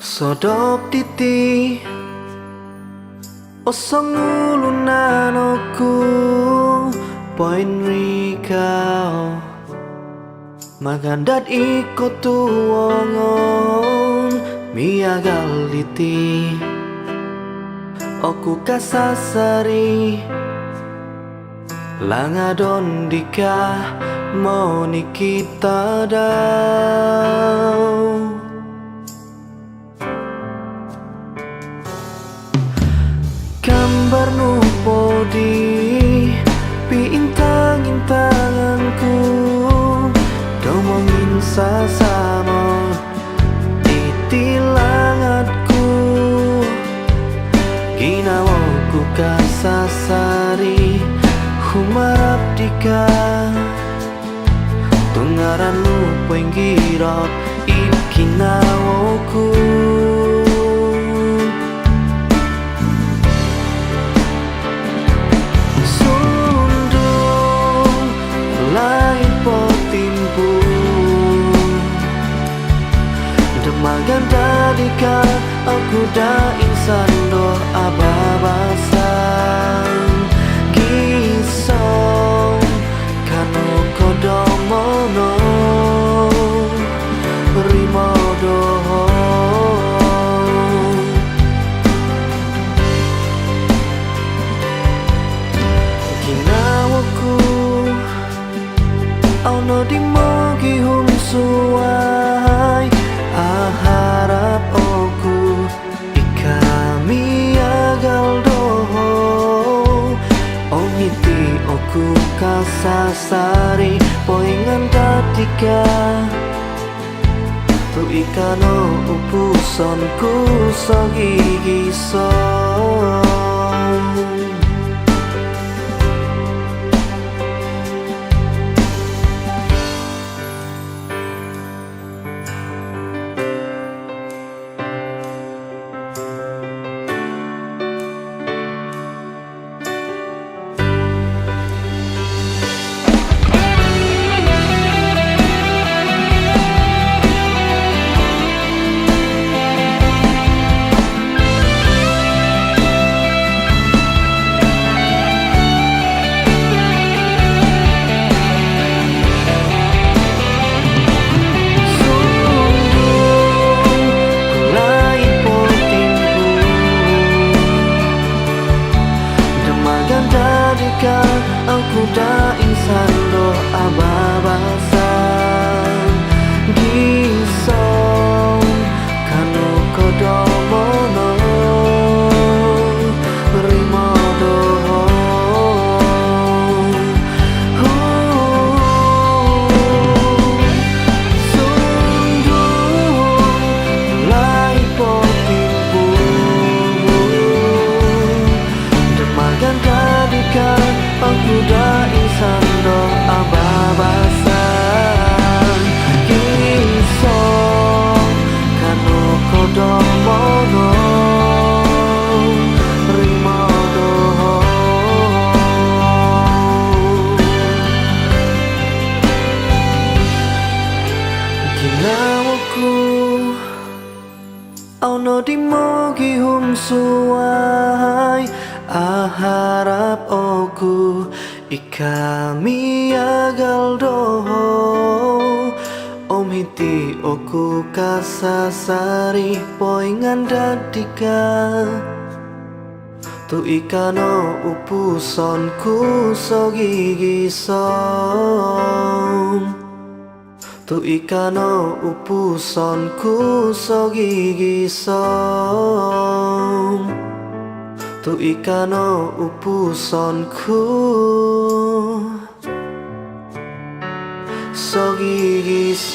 Sodop titi osong ulunan aku poin rikau magandat iko tuwongon miagal liti aku kasasari langadon dika mau nikita daw gambar nupodi piintang-intanganku domongin sasamo itilangatku ginawaku kasasari humarap dika tungaran lupa yang girot ikinawaku maganda dika aku da insan do ababasan gisong kanu kodomono rimodo ginawaku ono dimogi humsuai harap aku ikami agal doho ongiti aku kasasari poingan datika tu ikano upusonku sogigison aku da insan do ababasan gisong kanu kodomono rimodo sungguh lai potimpu demagan dadika aku da insan do ababasan gisong kanu kodomono rimodo ginawaku ono dimogi humsuai harap aku ikami agal doho omiti aku kasasari poingan dadika tu ikano upusonku sogigison tu ikano upusonku sogigison tu ikano upusonku sogigison